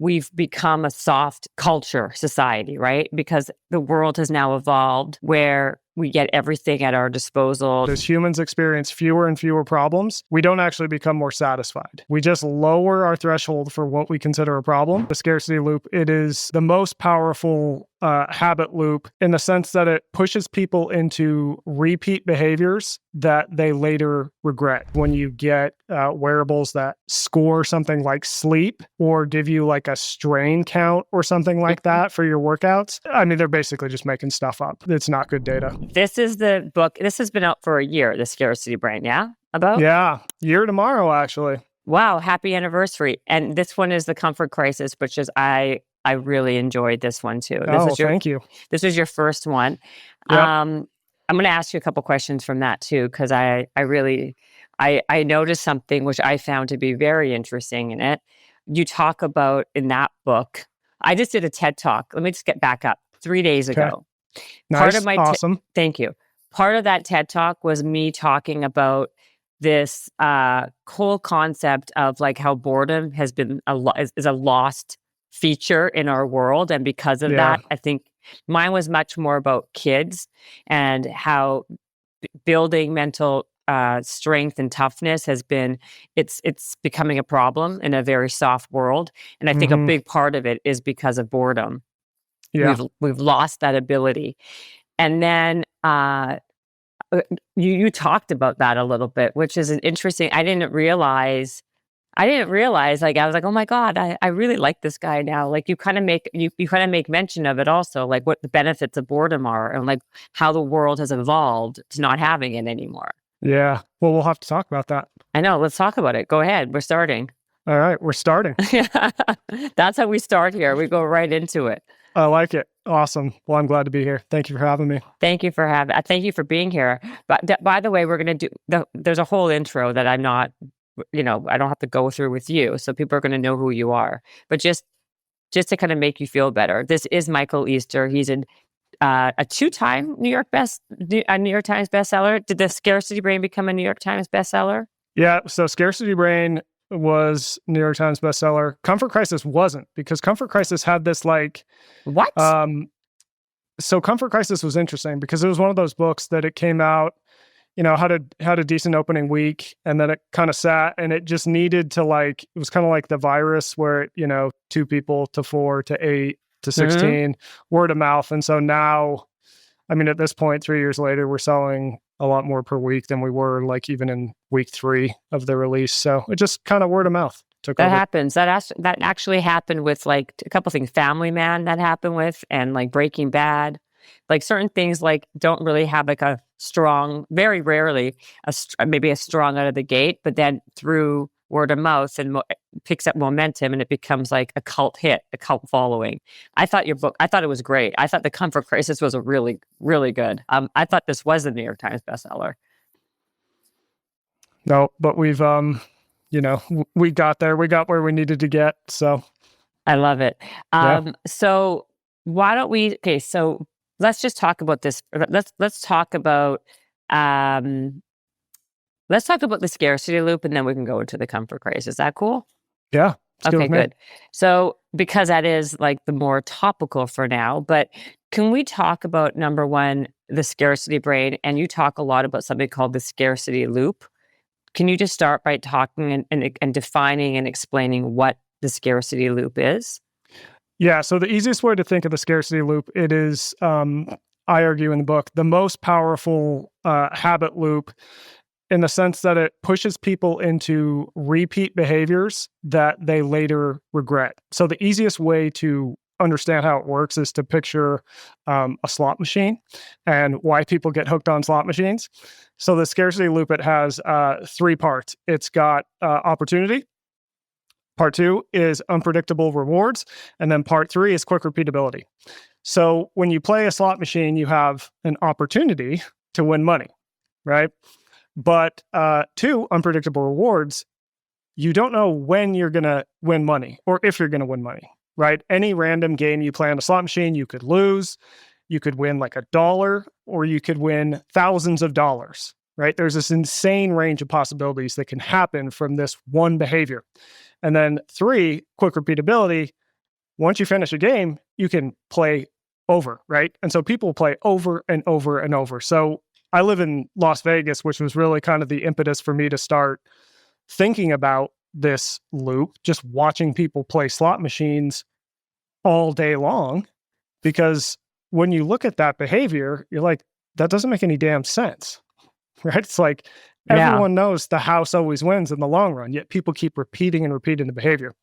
we've become a soft culture society, right? Because the world has now evolved where we get everything at our disposal. As humans experience fewer and fewer problems, we don't actually become more satisfied. We just lower our threshold for what we consider a problem. The scarcity loop, it is the most powerful habit loop in the sense that it pushes people into repeat behaviors that they later regret. When you get wearables that score something like sleep or give you like a strain count or something like that for your workouts, I mean, they're basically just making stuff up. It's not good data. This is the book. This has been out for a year, The Scarcity Brain, yeah? Yeah, year tomorrow, actually. Wow, happy anniversary. And this one is The Comfort Crisis, which is, I really enjoyed this one too. Thank you. This was your first one. Yep. I'm going to ask you a couple questions from that too, because I noticed something which I found to be very interesting in it. You talk about in that book, I just did a TED Talk. Let me just get back up 3 days ago. Nice. Awesome. Thank you. Part of that TED Talk was me talking about this whole concept of like how boredom has been is a lost feature in our world. And because of that, I think mine was much more about kids and how building mental strength and toughness has been, it's becoming a problem in a very soft world. And I think a big part of it is because of boredom. Yeah. We've lost that ability. And then you talked about that a little bit, which is an interesting, I didn't realize, like, I was like, oh my God, I really like this guy now. Like you kind of make mention of it also, like what the benefits of boredom are and like how the world has evolved to not having it anymore. Yeah. Well, we'll have to talk about that. I know. Let's talk about it. Go ahead. We're starting. All right. We're starting. That's how we start here. We go right into it. I like it. Awesome. Well, I'm glad to be here. Thank you for having me. Thank you for being here. But by the way, we're going to do, there's a whole intro that I'm not, I don't have to go through with you. So people are going to know who you are, but just to kind of make you feel better. This is Michael Easter. He's a two-time New York Times bestseller. Did the Scarcity Brain become a New York Times bestseller? Yeah. So Scarcity Brain was New York Times bestseller. Comfort Crisis wasn't, because Comfort Crisis had this like... What? So Comfort Crisis was interesting because it was one of those books that it came out, had a decent opening week, and then it kind of sat, and it just needed to it was kind of like the virus where, 2 people to 4 to 8 to 16, word of mouth. And so now, I mean, at this point, 3 years later, we're selling a lot more per week than we were like even in week 3 of the release. So it just kind of word of mouth took over. Happens. That actually happened with like a couple things. Family Man that happened with, and like Breaking Bad. Like certain things like don't really have like a strong, very rarely, maybe a strong out of the gate, but then through word of mouth and picks up momentum and it becomes like a cult hit, a cult following. I thought your book, I thought it was great. I thought The Comfort Crisis was a really, really good. I thought this was a New York Times bestseller. No, but we've, we got there. We got where we needed to get. So I love it. So why don't we, so let's just talk about this. Let's talk about the scarcity loop, and then we can go into the comfort crisis. Is that cool? Yeah. Okay, good. So because that is like the more topical for now, but can we talk about number one, the scarcity brain? And you talk a lot about something called the scarcity loop. Can you just start by talking and defining and explaining what the scarcity loop is? Yeah. So the easiest way to think of the scarcity loop, it is, I argue in the book, the most powerful habit loop in the sense that it pushes people into repeat behaviors that they later regret. So the easiest way to understand how it works is to picture a slot machine and why people get hooked on slot machines. So the scarcity loop, it has 3 parts. It's got opportunity. Part 2 is unpredictable rewards. And then part 3 is quick repeatability. So when you play a slot machine, you have an opportunity to win money, right? But 2, unpredictable rewards, you don't know when you're going to win money or if you're going to win money, right? Any random game you play on a slot machine, you could lose, you could win like $1, or you could win thousands of dollars, right? There's this insane range of possibilities that can happen from this one behavior. And then 3, quick repeatability, once you finish a game, you can play over, right? And so people play over and over and over. So I live in Las Vegas, which was really kind of the impetus for me to start thinking about this loop, just watching people play slot machines all day long. Because when you look at that behavior, you're like, that doesn't make any damn sense, right? It's like Yeah. everyone knows the house always wins in the long run, yet people keep repeating and repeating the behavior.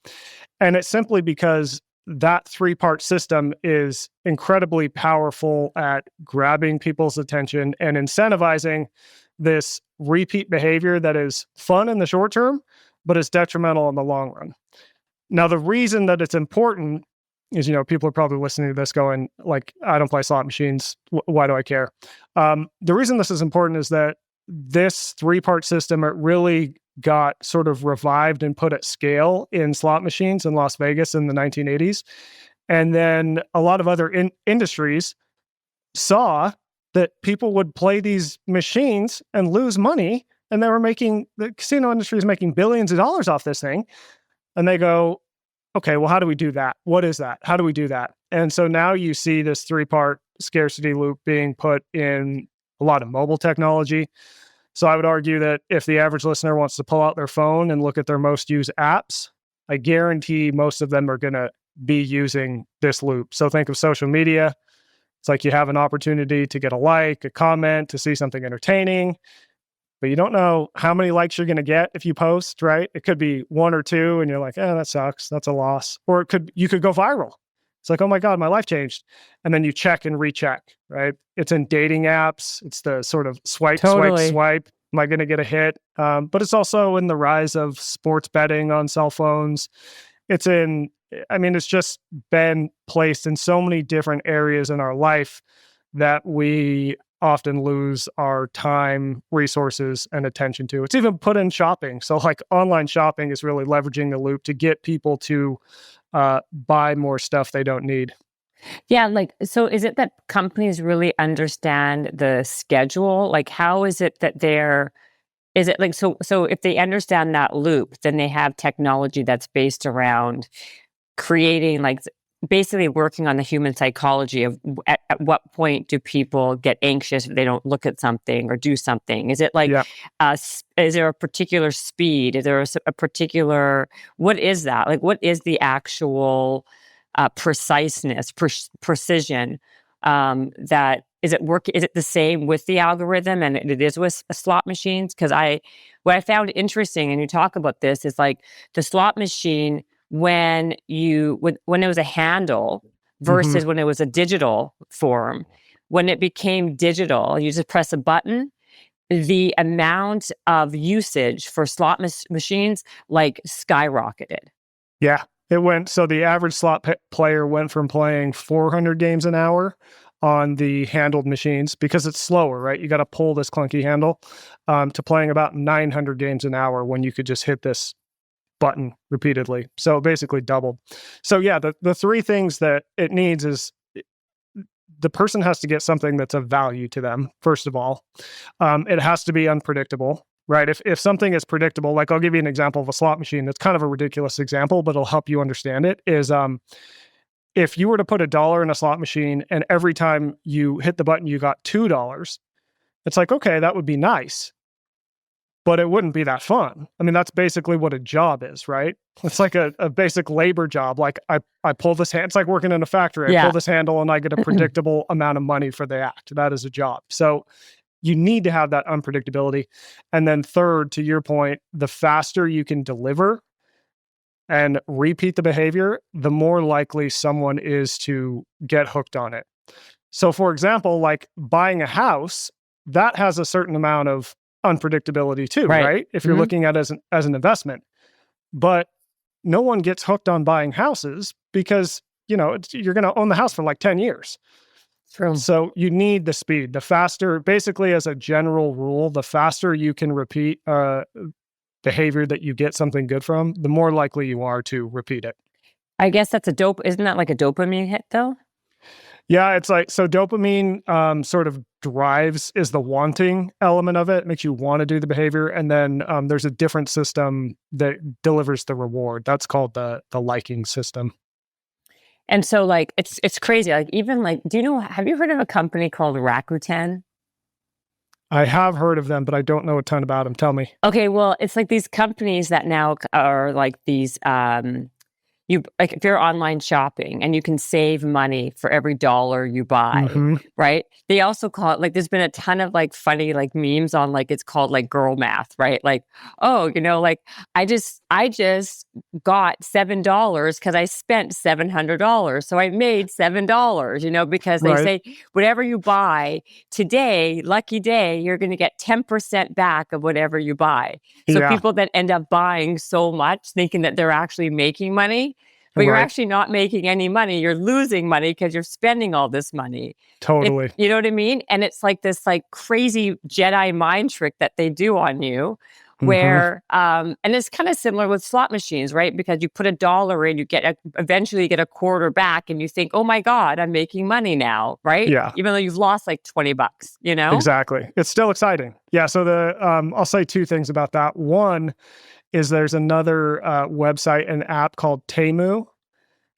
And it's simply because that three-part system is incredibly powerful at grabbing people's attention and incentivizing this repeat behavior that is fun in the short term, but is detrimental in the long run. Now, the reason that it's important is, people are probably listening to this going like, I don't play slot machines. Why do I care? The reason this is important is that this three-part system, it really got sort of revived and put at scale in slot machines in Las Vegas in the 1980s. And then a lot of other industries saw that people would play these machines and lose money. And the casino industry is making billions of dollars off this thing. And they go, okay, well, how do we do that? What is that? How do we do that? And so now you see this three-part scarcity loop being put in a lot of mobile technology. So I would argue that if the average listener wants to pull out their phone and look at their most used apps, I guarantee most of them are going to be using this loop. So think of social media. It's like you have an opportunity to get a like, a comment, to see something entertaining, but you don't know how many likes you're going to get if you post, right? It could be one or two and you're like, that sucks. That's a loss. Or you could go viral. It's like, oh my God, my life changed. And then you check and recheck, right? It's in dating apps. It's the sort of swipe. Am I going to get a hit? But it's also in the rise of sports betting on cell phones. It's just been placed in so many different areas in our life that we often lose our time, resources, and attention to. It's even put in shopping. So like online shopping is really leveraging the loop to get people to buy more stuff they don't need. Yeah, so is it that companies really understand the schedule? Like, how is it that is it like, so if they understand that loop, then they have technology that's based around creating, like, basically working on the human psychology of at what point do people get anxious if they don't look at something or do something? Is it like, is there a particular speed? Is there a particular, what is that? Like, what is the actual preciseness, precision that, is it the same with the algorithm and it is with slot machines? Because what I found interesting, and you talk about this, is like the slot machine, when it was a handle versus when it was a digital form, when it became digital, you just press a button, the amount of usage for slot machines like skyrocketed. Yeah, it went. So the average slot player went from playing 400 games an hour on the handled machines, because it's slower, right? You got to pull this clunky handle, to playing about 900 games an hour when you could just hit this button repeatedly. So basically doubled. So yeah, the three things that it needs is the person has to get something that's of value to them, first of all. It has to be unpredictable, right? If something is predictable, like I'll give you an example of a slot machine that's kind of a ridiculous example, but it'll help you understand it, is if you were to put $1 in a slot machine and every time you hit the button, you got $2, it's like, okay, that would be nice, but it wouldn't be that fun. I mean, that's basically what a job is, right? It's like a basic labor job. Like I pull this hand, it's like working in a factory. I pull this handle and I get a predictable amount of money for the act. That is a job. So you need to have that unpredictability. And then third, to your point, the faster you can deliver and repeat the behavior, the more likely someone is to get hooked on it. So for example, like buying a house, that has a certain amount of unpredictability too, right? If you're looking at it as an investment. But no one gets hooked on buying houses because, you're going to own the house for like 10 years. True. So you need the speed. The faster, basically as a general rule, the faster you can repeat behavior that you get something good from, the more likely you are to repeat it. I guess that's isn't that like a dopamine hit though? Yeah, it's like, so dopamine sort of is the wanting element of it, makes you want to do the behavior. And then there's a different system that delivers the reward. That's called the liking system. And so like it's crazy. Like even like, have you heard of a company called Rakuten? I have heard of them, but I don't know a ton about them. Tell me. Okay, well, it's like these companies that now are like these you like if you're online shopping and you can save money for every dollar you buy, Hmm. right? They also call it like there's been a ton of like funny like memes on like it's called like girl math, right? Like, oh, like I just got $7 because I spent $700. So I made $7, because they Right. say whatever you buy today, lucky day, you're gonna get 10% back of whatever you buy. So Yeah. people that end up buying so much thinking that they're actually making money, but you're Right. actually not making any money. You're losing money because you're spending all this money. Totally. You know what I mean? And it's like this like crazy Jedi mind trick that they do on you Hmm. where and it's kind of similar with slot machines, right? Because you put $1 in, eventually you get a quarter back and you think, "Oh my god, I'm making money now," right? Yeah. Even though you've lost like 20 bucks, Exactly. It's still exciting. Yeah. So I'll say two things about that. One is there's another website and app called Temu,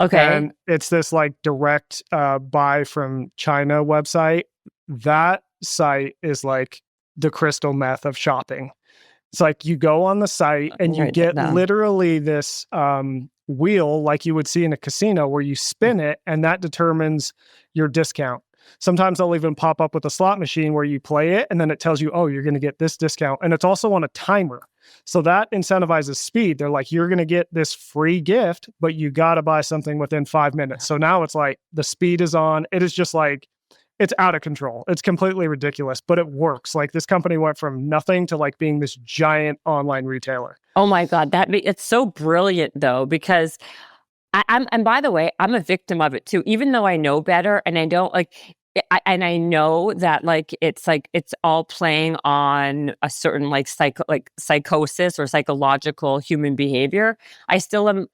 Okay. and it's this like direct buy from China website. That site is like the crystal meth of shopping. It's like you go on the site and you Write that get down. literally this wheel like you would see in a casino where you spin it and that determines your discount. Sometimes they'll even pop up with a slot machine where you play it and then it tells you, oh, you're going to get this discount. And it's also on a timer. So that incentivizes speed. They're like, you're going to get this free gift, but you got to buy something within 5 minutes. So now it's like the speed is on. It is just like, it's out of control. It's completely ridiculous, but it works. Like this company went from nothing to like being this giant online retailer. Oh my god, it's so brilliant though because and by the way, I'm a victim of it too. Even though I know better, and I don't and I know that it's all playing on a certain psychosis or psychological human behavior. I still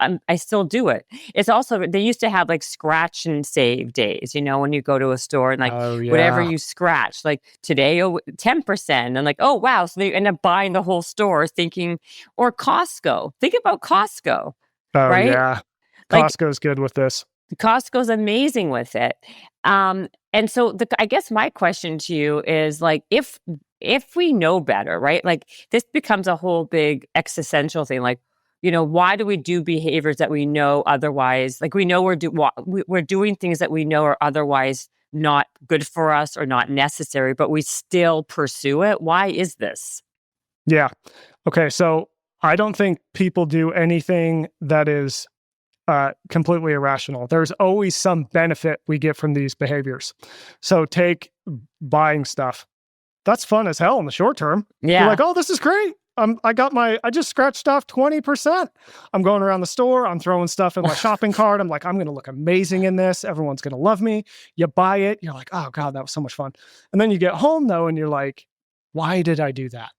do it. It's also they used to have like scratch and save days. When you go to a store and like Oh whatever yeah. you scratch, like today 10%, and like oh wow, so they end up buying the whole store thinking, or Costco. Think about Costco, Oh right? yeah. Like Costco's good with this. Costco's amazing with it. And so I guess my question to you is like, if we know better, right? Like this becomes a whole big existential thing. Like, why do we do behaviors that we know otherwise? Like we know we're doing things that we know are otherwise not good for us or not necessary, but we still pursue it. Why is this? Yeah. Okay. So I don't think people do anything that is completely irrational. There's always some benefit we get from these behaviors. So take buying stuff. That's fun as hell in the short term. You're Yeah. like, oh, this is great. I just scratched off 20%. I'm going around the store. I'm throwing stuff in my shopping cart. I'm like, I'm going to look amazing in this. Everyone's going to love me. You buy it. You're like, oh God, that was so much fun. And then you get home though, and you're like, why did I do that?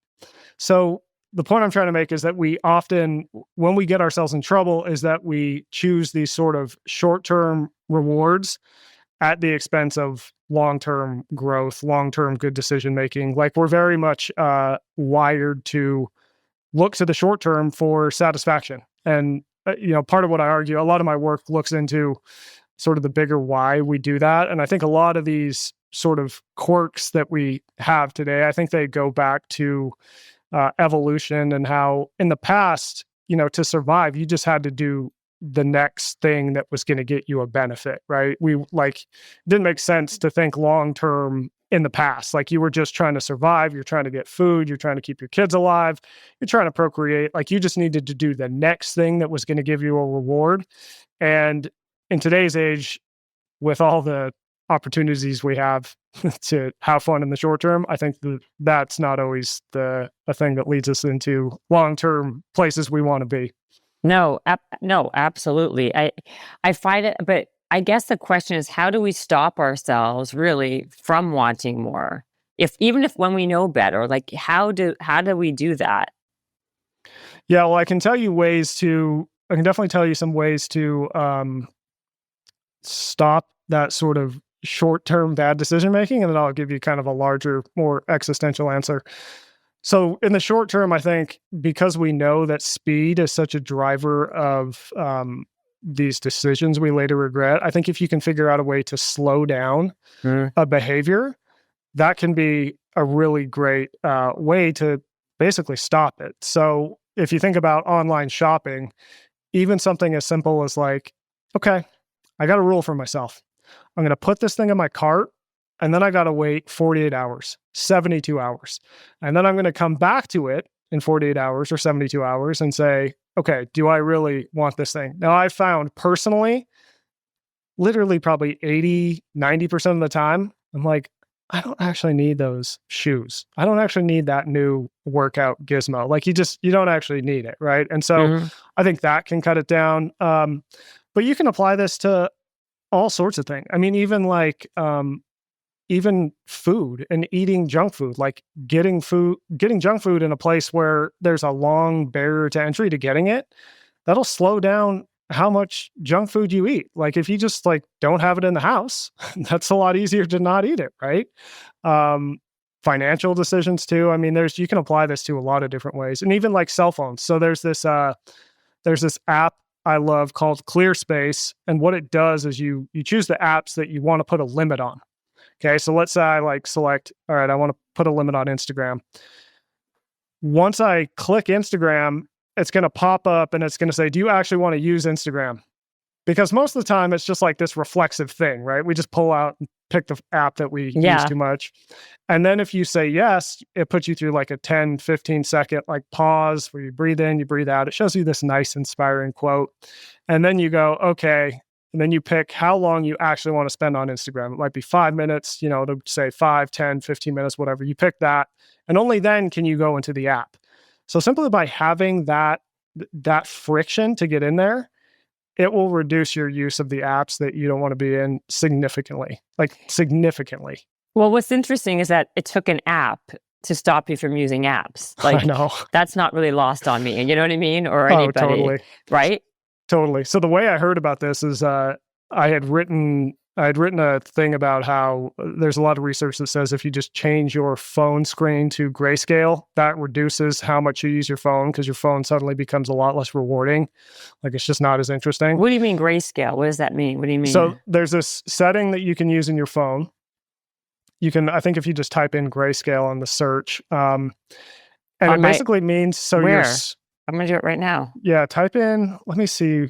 So the point I'm trying to make is that we often, when we get ourselves in trouble, is that we choose these sort of short-term rewards at the expense of long-term growth, long-term good decision making. Like we're very much wired to look to the short term for satisfaction. And part of what I argue, a lot of my work looks into sort of the bigger why we do that. And I think a lot of these sort of quirks that we have today, I think they go back to evolution and how in the past, to survive, you just had to do the next thing that was going to get you a benefit, right? We like, it didn't make sense to think long term in the past. Like you were just trying to survive, you're trying to get food, you're trying to keep your kids alive, you're trying to procreate. Like you just needed to do the next thing that was going to give you a reward. And in today's age, with all the opportunities we have to have fun in the short term, I think that's not always a thing that leads us into long-term places we want to be. No, absolutely. I find it, but I guess the question is, how do we stop ourselves really from wanting more? Even if when we know better, like how do we do that? Yeah, well, I can definitely tell you some ways to stop that sort of short-term bad decision making, and then I'll give you kind of a larger, more existential answer. So in the short term, I think because we know that speed is such a driver of these decisions we later regret. I think if you can figure out a way to slow down a behavior, that can be a really great way to basically stop it. So if you think about online shopping, even something as simple as like, okay, I got a rule for myself. I'm going to put this thing in my cart, and then I got to wait 48 hours, 72 hours. And then I'm going to come back to it in 48 hours or 72 hours and say, okay, do I really want this thing? Now, I found personally, literally probably 80, 90% of the time, I'm like, I don't actually need those shoes. I don't actually need that new workout gizmo. Like you don't actually need it, right? And so I think that can cut it down. But you can apply this to all sorts of things. I mean, even food and eating junk food, like getting junk food in a place where there's a long barrier to entry to getting it, that'll slow down how much junk food you eat. Like if you just like don't have it in the house, that's a lot easier to not eat it, right? Financial decisions too. I mean, you can apply this to a lot of different ways, and even like cell phones. So there's this app I love called ClearSpace, and what it does is you choose the apps that you want to put a limit on. Okay, so let's say I like select, all right, I want to put a limit on Instagram. Once I click Instagram, it's going to pop up and it's going to say, do you actually want to use Instagram? Because most of the time it's just like this reflexive thing, right? We just pull out and pick the app that we use too much. And then if you say yes, it puts you through like a 10, 15 second like pause where you breathe in, you breathe out. It shows you this nice, inspiring quote. And then you go, okay. And then you pick how long you actually want to spend on Instagram. It might be 5 minutes, to say 5, 10, 15 minutes, whatever. You pick that. And only then can you go into the app. So simply by having that friction to get in there, it will reduce your use of the apps that you don't want to be in significantly. Well, what's interesting is that it took an app to stop you from using apps. Like, I know. That's not really lost on me. And you know what I mean? Or anybody, totally. Right? Totally. So the way I heard about this is I had written a thing about how there's a lot of research that says if you just change your phone screen to grayscale, that reduces how much you use your phone because your phone suddenly becomes a lot less rewarding. Like it's just not as interesting. What do you mean grayscale? What does that mean? What do you mean? So there's this setting that you can use in your phone. I think if you just type in grayscale on the search, and it basically means so where? I'm going to do it right now. Yeah, type in, let me see.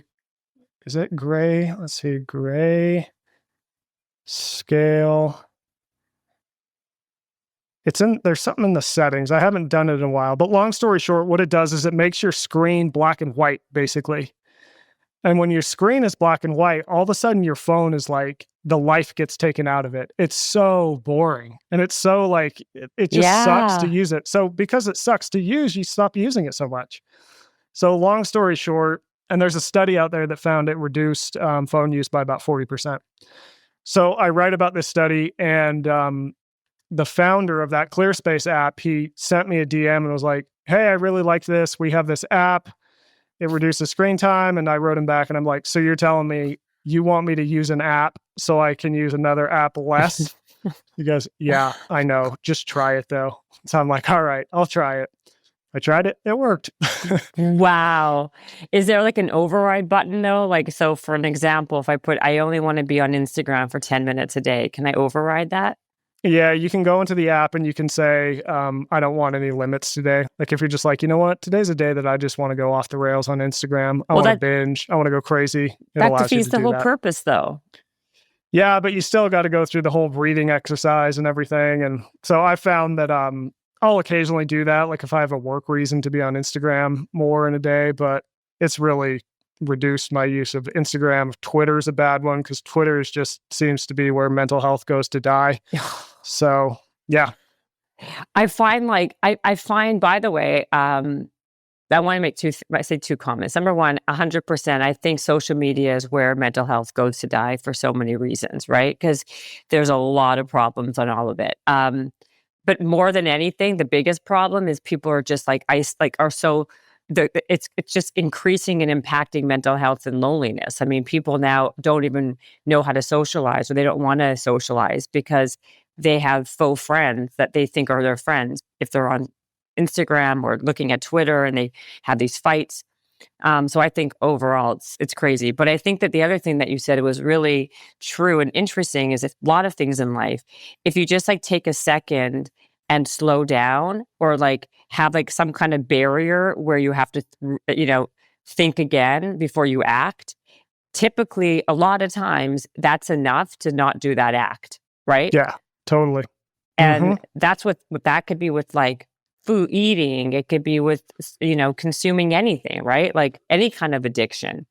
Is it gray? Let's see, gray scale. There's something in the settings. I haven't done it in a while, but long story short, what it does is it makes your screen black and white, basically. And when your screen is black and white, all of a sudden your phone is like, the life gets taken out of it. It's so boring. And it's so like, it just sucks to use it. So because it sucks to use, you stop using it so much. So long story short, and there's a study out there that found it reduced phone use by about 40%. So I write about this study, and the founder of that ClearSpace app, he sent me a DM and was like, hey, I really like this. We have this app. It reduces screen time. And I wrote him back and I'm like, so you're telling me you want me to use an app so I can use another app less? He goes, yeah, I know. Just try it though. So I'm like, all right, I'll try it. I tried it. It worked. Wow. Is there like an override button though? Like, so for an example, if I only want to be on Instagram for 10 minutes a day, can I override that? Yeah, you can go into the app and you can say, I don't want any limits today. Like if you're just like, you know what, today's a day that I just want to go off the rails on Instagram. I want to binge. I want to go crazy. That defeats the whole purpose though. Yeah, but you still got to go through the whole breathing exercise and everything. And so I found that I'll occasionally do that. Like if I have a work reason to be on Instagram more in a day, but it's really reduced my use of Instagram. Twitter's a bad one because Twitter just seems to be where mental health goes to die. So yeah. I find, by the way, I want to make two comments. Number one, 100%, I think social media is where mental health goes to die for so many reasons, right? Because there's a lot of problems on all of it. But more than anything, the biggest problem is people are just it's just increasing and impacting mental health and loneliness. I mean, people now don't even know how to socialize, or they don't want to socialize because they have faux friends that they think are their friends if they're on Instagram or looking at Twitter, and they have these fights. So I think overall it's crazy. But I think that the other thing that you said was really true and interesting is a lot of things in life. If you just like take a second and slow down, or like have like some kind of barrier where you have to, think again before you act, typically a lot of times that's enough to not do that act, right? Yeah, totally. And that's what that could be with like food eating. It could be with, consuming anything, right? Like any kind of addiction.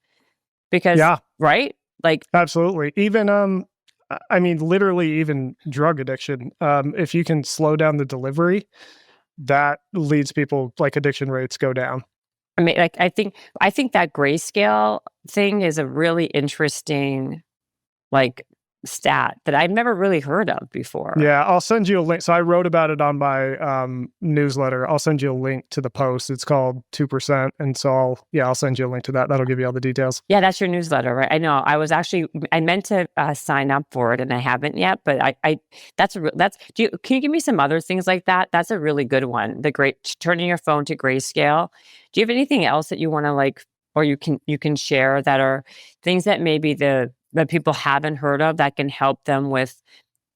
Because, Yeah, right? Like, absolutely. Even I mean, literally even drug addiction. If you can slow down the delivery, that leads people, like, addiction rates go down. I mean, like I think that grayscale thing is a really interesting like stat that I've never really heard of before. Yeah, I'll send you a link. So I wrote about it on my newsletter. I'll send you a link to the post. It's called 2%. And so I'll send you a link to that. That'll give you all the details. Yeah, that's your newsletter, right? I know. I meant to sign up for it and I haven't yet, but can you give me some other things like that? That's a really good one. Turning your phone to grayscale. Do you have anything else that you want to like, or you can share that are things that maybe that people haven't heard of that can help them with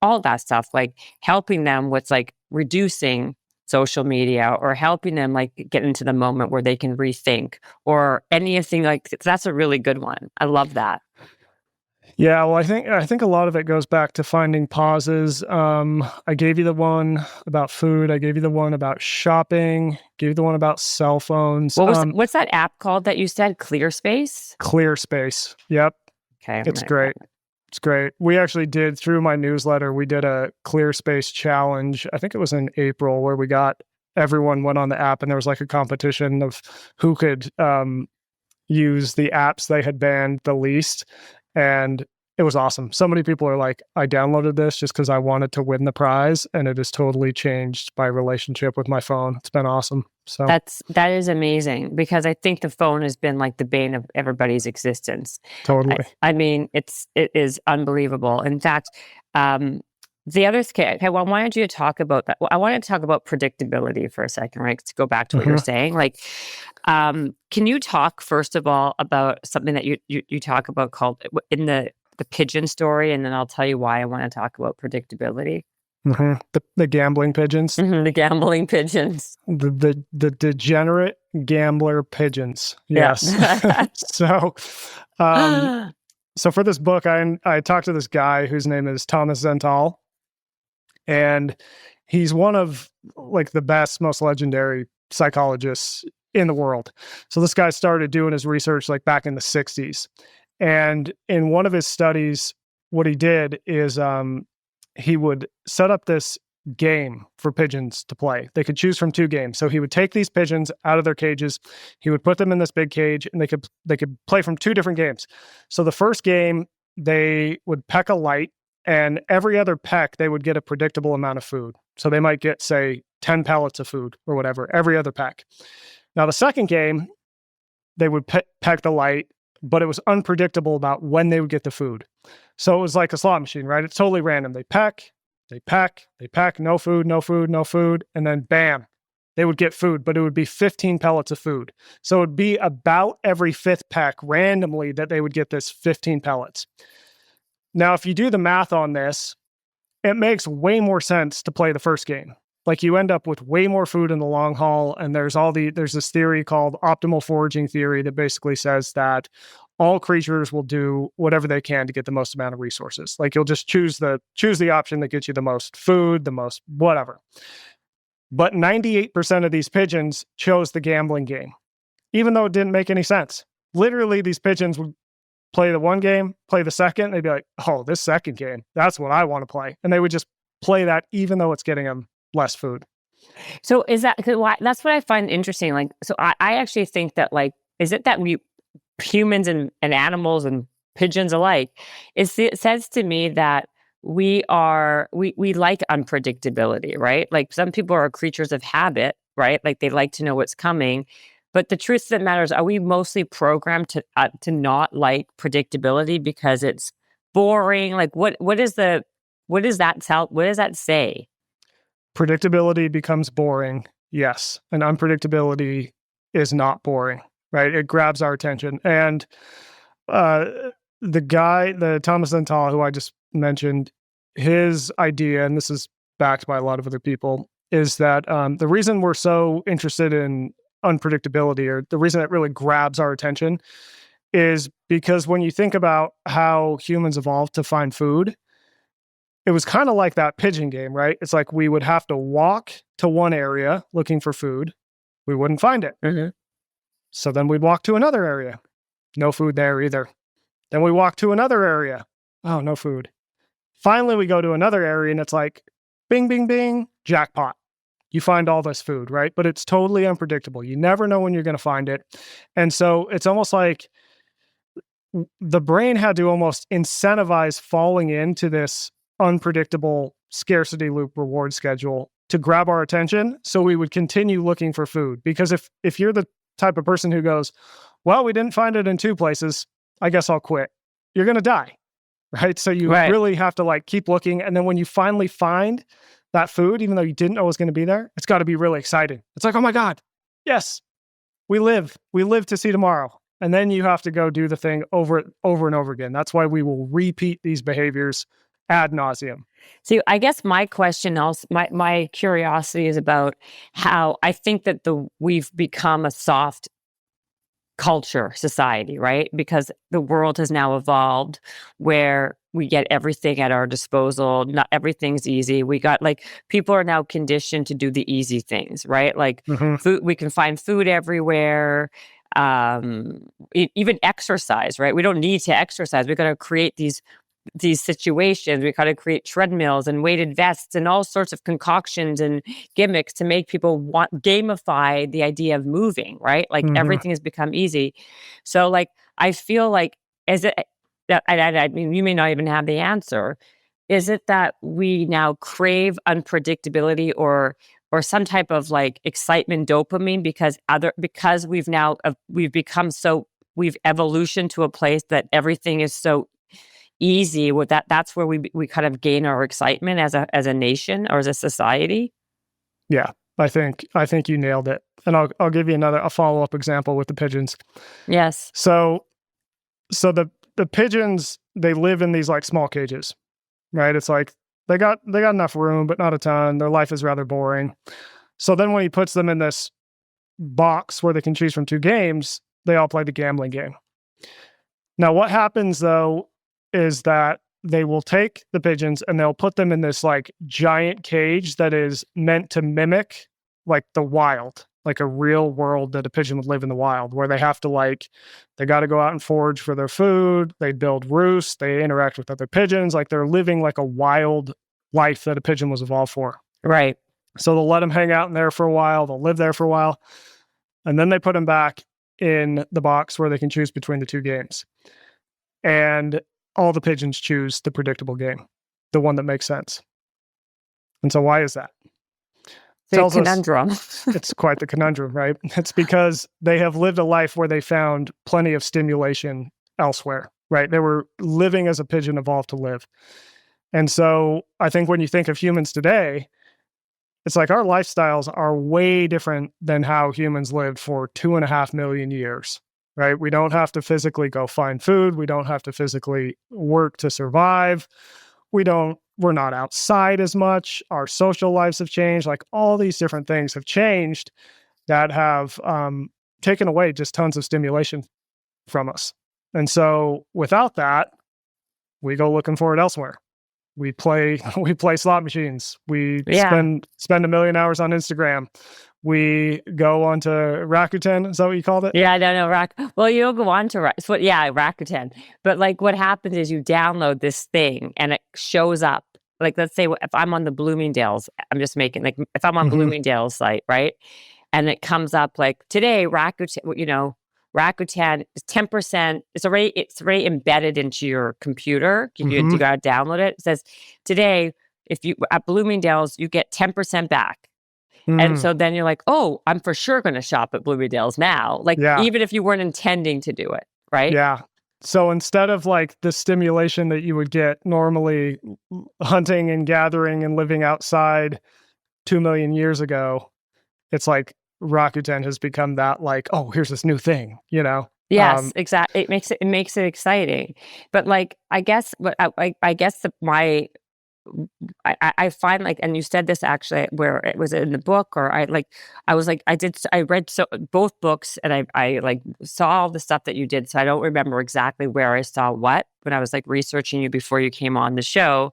all that stuff, like helping them with like reducing social media or helping them like get into the moment where they can rethink or anything like that's a really good one. I love that. Yeah, well, I think a lot of it goes back to finding pauses. I gave you the one about food. I gave you the one about shopping. Gave you the one about cell phones. What's that app called that you said? Clear Space? Clear Space. Yep, Okay. it's great. It's great. We actually did, through my newsletter, we did a Clear Space challenge. I think it was in April, where everyone went on the app and there was like a competition of who could use the apps they had banned the least. And it was awesome. So many people are like, I downloaded this just because I wanted to win the prize, and it has totally changed my relationship with my phone. It's been awesome. So That is amazing, because I think the phone has been like the bane of everybody's existence. totally. I mean, it is unbelievable. In fact, the other okay, well, I wanted you to talk about that. Well, I wanted to talk about predictability for a second, right? To go back to what you're saying, like, can you talk first of all about something that you talk about called in the pigeon story, and then I'll tell you why I want to talk about predictability. The gambling pigeons, The gambling pigeons. the degenerate gambler pigeons. Yeah. Yes. So, so for this book, I talked to this guy whose name is Thomas Zental, and he's one of like the best, most legendary psychologists in the world. So this guy started doing his research like back in the 60s. And in one of his studies, what he did is he would set up this game for pigeons to play. They could choose from two games. So he would take these pigeons out of their cages, he would put them in this big cage, and they could play from two different games. So the first game, they would peck a light, and every other peck, they would get a predictable amount of food. So they might get, say, 10 pellets of food or whatever, every other peck. Now, the second game, they would peck the light, but it was unpredictable about when they would get the food. So it was like a slot machine, right? It's totally random. They peck, no food, no food, no food, and then bam, they would get food, but it would be 15 pellets of food. So it would be about every fifth peck randomly that they would get this 15 pellets. Now, if you do the math on this, it makes way more sense to play the first game. Like, you end up with way more food in the long haul. And there's this theory called optimal foraging theory that basically says that all creatures will do whatever they can to get the most amount of resources. Like, you'll just choose the option that gets you the most food, the most whatever. But 98% of these pigeons chose the gambling game, even though it didn't make any sense. Literally, these pigeons would play the one game, play the second. They'd be like, oh, this second game, that's what I want to play. And they would just play that even though it's getting them less food. So is that, that's what I find interesting. Like, so I actually think that, like, is it that we humans and animals and pigeons alike, it says to me that we like unpredictability, right? Like, some people are creatures of habit, right? Like, they like to know what's coming. But the truth that matters, are we mostly programmed to not like predictability because it's boring? Like, what does that say? Predictability becomes boring, yes, and unpredictability is not boring. right? It grabs our attention. And uh, the Thomas Zentala, who I just mentioned, his idea, and this is backed by a lot of other people, is that the reason we're so interested in unpredictability, or the reason it really grabs our attention, is because when you think about how humans evolved to find food, it was kind of like that pigeon game, right? It's like we would have to walk to one area looking for food. We wouldn't find it. Mhm. So then we'd walk to another area. No food there either. Then we walk to another area. Oh, no food. Finally, we go to another area and it's like, bing, bing, bing, jackpot. You find all this food, right? But it's totally unpredictable. You never know when you're going to find it. And so it's almost like the brain had to almost incentivize falling into this unpredictable scarcity loop reward schedule to grab our attention so we would continue looking for food. Because if you're the type of person who goes, well, we didn't find it in 2 places, I guess I'll quit, you're going to die, right? So you Right. really have to like keep looking. And then when you finally find that food, even though you didn't know it was going to be there, it's got to be really exciting. It's like, oh my God, yes, we live to see tomorrow. And then you have to go do the thing over and over again. That's why we will repeat these behaviors ad nauseum. See, I guess my question also, my curiosity is about how I think that we've become a soft culture society, right? Because the world has now evolved where we get everything at our disposal. Not everything's easy. We got like people are now conditioned to do the easy things, right? Like food, we can find food everywhere. Even exercise, right? We don't need to exercise. We got to create these situations. We got to create treadmills and weighted vests and all sorts of concoctions and gimmicks to make people gamify the idea of moving, right? Like everything has become easy. So like, I feel like, is it, I mean, you may not even have the answer. Is it that we now crave unpredictability or some type of like excitement dopamine because we've become so, we've evolution to a place that everything is so easy with that's where we kind of gain our excitement as a nation or as a society. Yeah, I think you nailed it. And I'll give you a follow-up example with the pigeons. Yes. So the pigeons, they live in these like small cages, right? It's like they got enough room, but not a ton. Their life is rather boring. So then when he puts them in this box where they can choose from 2 games, they all play the gambling game. Now, what happens though is that they will take the pigeons and they'll put them in this like giant cage that is meant to mimic like the wild, like a real world that a pigeon would live in the wild, where they have to they got to go out and forage for their food. They build roosts. They interact with other pigeons. Like they're living like a wild life that a pigeon was evolved for. Right. So they'll let them hang out in there for a while. They'll live there for a while. And then they put them back in the box where they can choose between the 2 games. And all the pigeons choose the predictable game, the one that makes sense. And so why is that? The conundrum. It's quite the conundrum, right? It's because they have lived a life where they found plenty of stimulation elsewhere, right? They were living as a pigeon evolved to live. And so I think when you think of humans today, it's like our lifestyles are way different than how humans lived for 2.5 million years. Right? We don't have to physically go find food. We don't have to physically work to survive. We're not outside as much. Our social lives have changed. Like all these different things have changed that have taken away just tons of stimulation from us. And so without that, we go looking for it elsewhere. We play slot machines. We spend 1 million hours on Instagram. We go on to Rakuten. Is that what you called it? Yeah, no. Well, you'll go on to Rakuten. But like what happens is you download this thing and it shows up. Like let's say if I'm on the Bloomingdale's, I'm just making like if I'm on Bloomingdale's site, right? And it comes up like today Rakuten, Rakuten is 10%. It's already embedded into your computer. You got to download it. It says today, if you at Bloomingdale's, you get 10% back. And so then you're like, oh, I'm for sure going to shop at Bloomingdale's now. Like even if you weren't intending to do it, right? Yeah. So instead of like the stimulation that you would get normally hunting and gathering and living outside 2 million years ago, it's like Rakuten has become that like, oh, here's this new thing, you know? Yes, exactly. It makes it exciting. But like, I guess what I guess I find like, and you said this actually where it was in the book, or I read both books, and I like saw all the stuff that you did. So I don't remember exactly where I saw what when I was like researching you before you came on the show.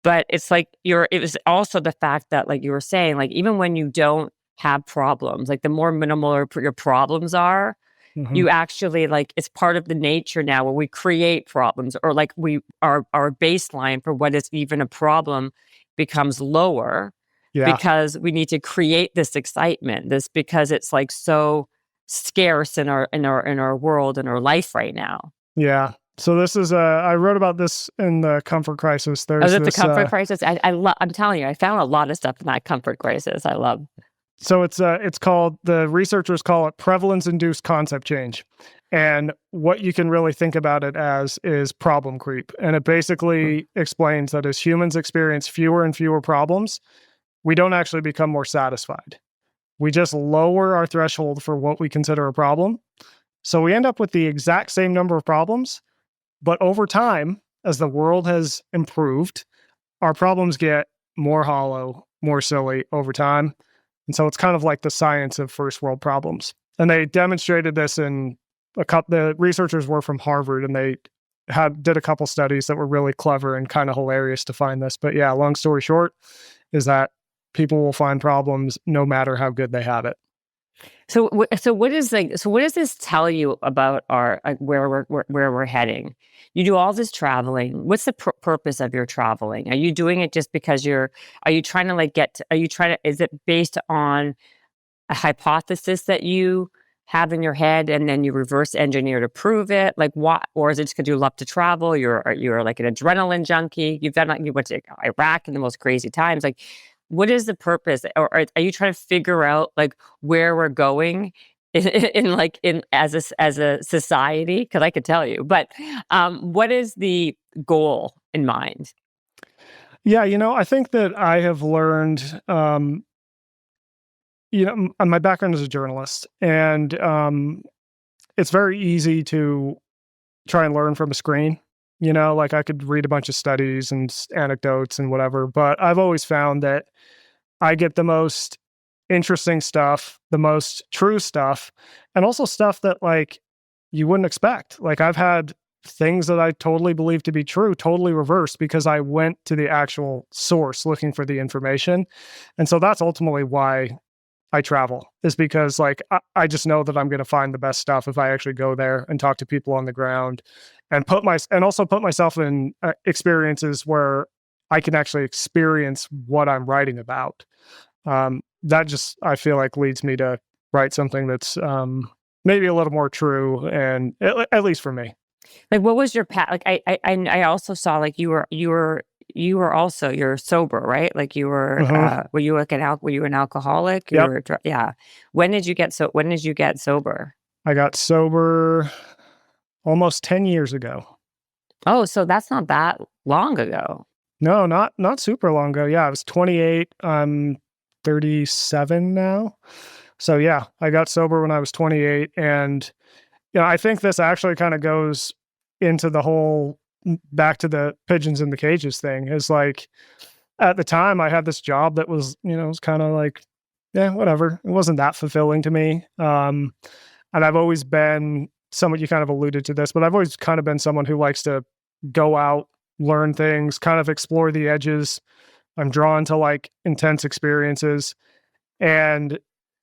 But it's like it was also the fact that, like you were saying, like even when you don't have problems, like the more minimal your problems are, Mhm. you actually like it's part of the nature now where we create problems, or like our baseline for what is even a problem becomes lower Yeah. because we need to create this excitement, this because it's like so scarce in our world, in our life right now. Yeah. So this is I wrote about this in the Comfort Crisis. Oh, is There's it the this comfort crisis? I'm telling you, I found a lot of stuff in that comfort crisis. I love. so it's called, the researchers call it prevalence induced concept change. And what you can really think about it as is problem creep. And it basically explains that as humans experience fewer and fewer problems, we don't actually become more satisfied. We just lower our threshold for what we consider a problem. So we end up with the exact same number of problems, but over time, as the world has improved, our problems get more hollow, more silly over time. And so it's kind of like the science of first world problems. And they demonstrated this in the researchers were from Harvard, and they did a couple studies that were really clever and kind of hilarious to find this. But yeah, long story short is that people will find problems no matter how good they have it. So what does this tell you about our where we're heading? You do all this traveling. What's the purpose of your traveling? Are you doing it just because are you trying to like are you trying to, is it based on a hypothesis that you have in your head and then you reverse engineer to prove it? Like what, or is it just because you love to travel? You're like an adrenaline junkie. You've done like you went to Iraq in the most crazy times. Like what is the purpose? Or are you trying to figure out like where we're going in as a society? Because I could tell you, but what is the goal in mind? Yeah, I think that I have learned, my background as a journalist, and it's very easy to try and learn from a screen. Like I could read a bunch of studies and anecdotes and whatever, but I've always found that I get the most interesting stuff, the most true stuff, and also stuff that like you wouldn't expect. Like I've had things that I totally believe to be true, totally reversed because I went to the actual source looking for the information. And so that's ultimately why I travel, is because like I just know that I'm going to find the best stuff if I actually go there and talk to people on the ground, and also put myself in experiences where I can actually experience what I'm writing about. That just, I feel like, leads me to write something that's maybe a little more true, and at least for me. Like, what was your path? Like, I also saw like you were also you're sober, right? Like Hmm. were you like were you an alcoholic? You Yep. were yeah. When did you get sober? I got sober almost 10 years ago. Oh, so that's not that long ago. No, not super long ago. Yeah, I was 28. I'm 37 now. So yeah, I got sober when I was 28, and I think this actually kind of goes into the whole back to the pigeons in the cages thing. Is like at the time I had this job that was, was kind of like, yeah, whatever. It wasn't that fulfilling to me. And I've always been someone, you kind of alluded to this, but I've always kind of been someone who likes to go out, learn things, kind of explore the edges. I'm drawn to like intense experiences. And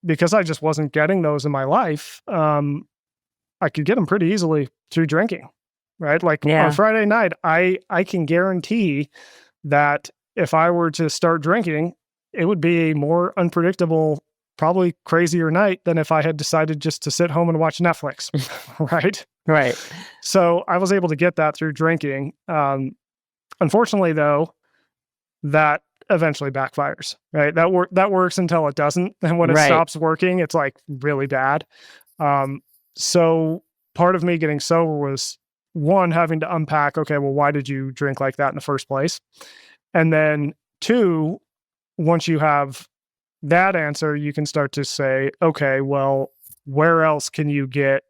because I just wasn't getting those in my life, I could get them pretty easily through drinking, right? Like on Yeah. Friday night, I can guarantee that if I were to start drinking, it would be a more unpredictable, probably crazier night than if I had decided just to sit home and watch Netflix, right? Right. So I was able to get that through drinking. Unfortunately, though, that eventually backfires, right? That works until it doesn't, and when it Right. stops working, it's like really bad. Um, so part of me getting sober was, one, having to unpack, okay, well, why did you drink like that in the first place? And then two, once you have that answer, you can start to say, okay, well, where else can you get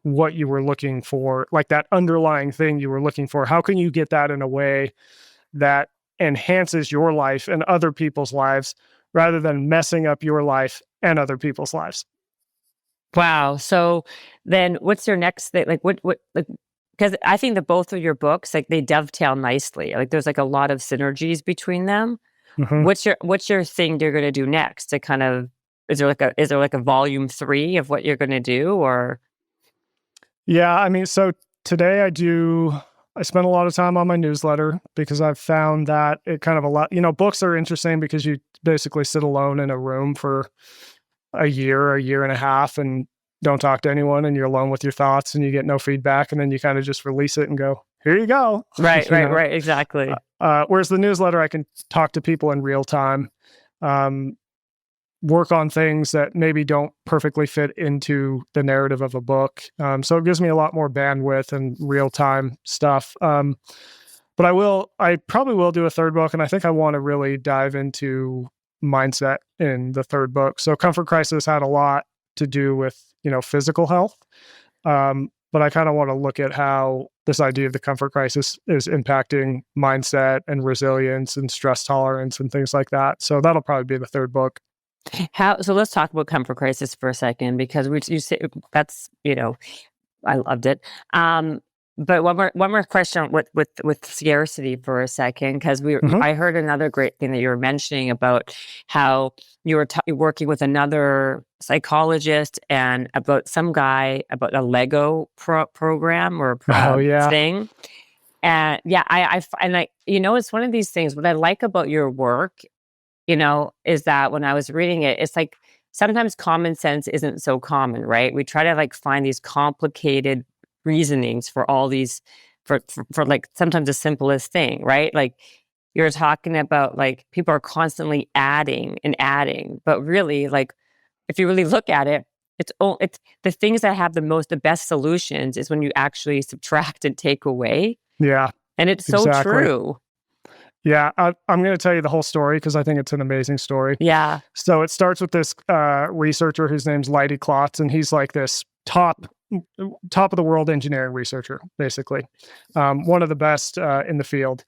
what you were looking for, like that underlying thing you were looking for? How can you get that in a way that enhances your life and other people's lives rather than messing up your life and other people's lives? Wow. So then what's your next thing? Like like, because I think that both of your books, like they dovetail nicely. Like there's like a lot of synergies between them. Mhm. What's your thing you're gonna do next to kind of is there like a volume 3 of what you're gonna do or Yeah, I mean, so today I spend a lot of time on my newsletter because I've found that it kind of books are interesting because you basically sit alone in a room for a year and a half and don't talk to anyone and you're alone with your thoughts and you get no feedback and then you kind of just release it and go, here you go. Right, you right, know, right, exactly. whereas the newsletter, I can talk to people in real time. Um, work on things that maybe don't perfectly fit into the narrative of a book. So it gives me a lot more bandwidth and real time stuff. But I probably will do a third book. And I think I want to really dive into mindset in the third book. So Comfort Crisis had a lot to do with, physical health. But I kind of want to look at how this idea of the comfort crisis is impacting mindset and resilience and stress tolerance and things like that. So that'll probably be the third book. How so let's talk about comfort crisis for a second because you say that's, I loved it. But one more question with scarcity for a second because Mhm. I heard another great thing that you were mentioning about how you were working with another psychologist and about some guy about a Lego program or Oh, yeah. thing. And yeah, it's one of these things. What I like about your work is that when I was reading it, it's like sometimes common sense isn't so common, right? We try to like find these complicated reasonings for all these for like sometimes the simplest thing, right? Like you're talking about like people are constantly adding and adding, but really like if you really look at it, it's the things that have the best solutions is when you actually subtract and take away. Yeah, And it's so exactly. true. Yeah, I'm going to tell you the whole story because I think it's an amazing story. Yeah. So it starts with this researcher whose name's Leidy Klotz, and he's like this top of the world engineering researcher, basically, one of the best in the field.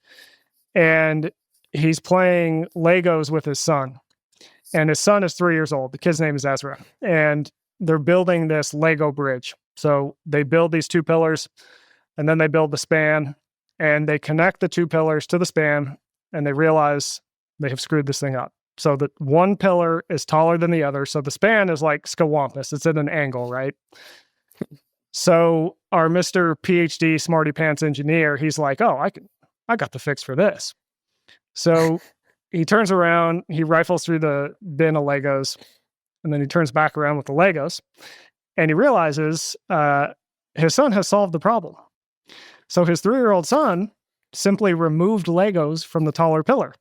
And he's playing Legos with his son, and his son is 3 years old. The kid's name is Ezra, and they're building this Lego bridge. So they build these two pillars, and then they build the span, and they connect the two pillars to the span, and they realize they have screwed this thing up. So that one pillar is taller than the other. So the span is like scawampus. It's at an angle, right? So our Mr. PhD Smarty Pants engineer, he's like, oh, I got the fix for this. So he turns around, he rifles through the bin of Legos, and then he turns back around with the Legos, and he realizes his son has solved the problem. So his 3-year-old son simply removed Legos from the taller pillar.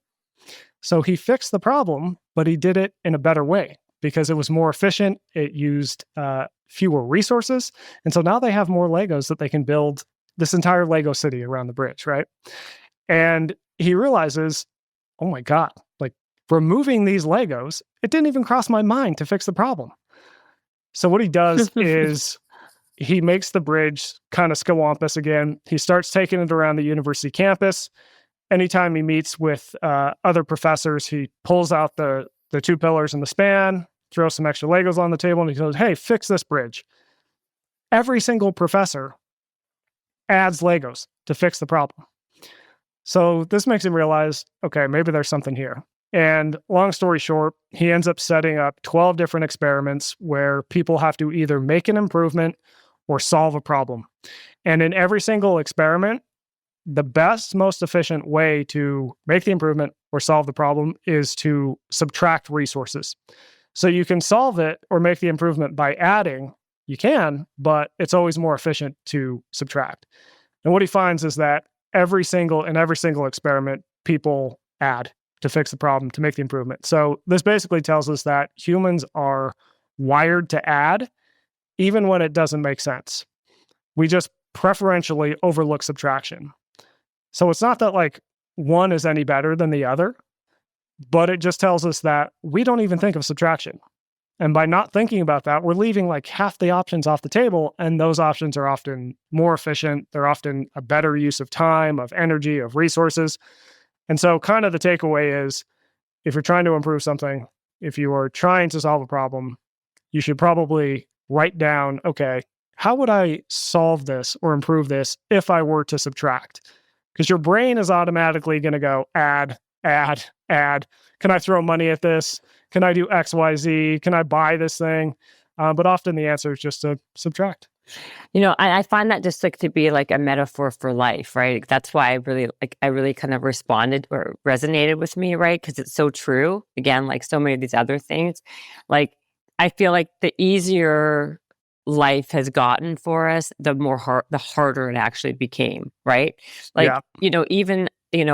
So he fixed the problem, but he did it in a better way because it was more efficient. It used fewer resources. And so now they have more Legos that they can build this entire Lego city around the bridge, right? And he realizes, oh my God, like removing these Legos, it didn't even cross my mind to fix the problem. So what he does is he makes the bridge kind of scawampus again. He starts taking it around the university campus. Anytime he meets with other professors, he pulls out the two pillars and the span, throws some extra Legos on the table, and he goes, hey, fix this bridge. Every single professor adds Legos to fix the problem. So this makes him realize, okay, maybe there's something here. And long story short, he ends up setting up 12 different experiments where people have to either make an improvement or solve a problem. And in every single experiment, the best, most efficient way to make the improvement or solve the problem is to subtract resources. So you can solve it or make the improvement by adding, you can, but it's always more efficient to subtract. And what he finds is that every single experiment, people add to fix the problem, to make the improvement. So this basically tells us that humans are wired to add, even when it doesn't make sense. We just preferentially overlook subtraction. So it's not that like one is any better than the other, but it just tells us that we don't even think of subtraction. And by not thinking about that, we're leaving like half the options off the table. And those options are often more efficient. They're often a better use of time, of energy, of resources. And so, kind of the takeaway is if you're trying to improve something, if you are trying to solve a problem, you should probably write down, okay, how would I solve this or improve this if I were to subtract? Because your brain is automatically going to go add, add, add. Can I throw money at this? Can I do X, Y, Z? Can I buy this thing? But often the answer is just to subtract. I find that just like to be like a metaphor for life, right? That's why I really kind of responded or resonated with me, right? Because it's so true. Again, like so many of these other things, like I feel like the easier life has gotten for us, the harder it actually became, right? Like, even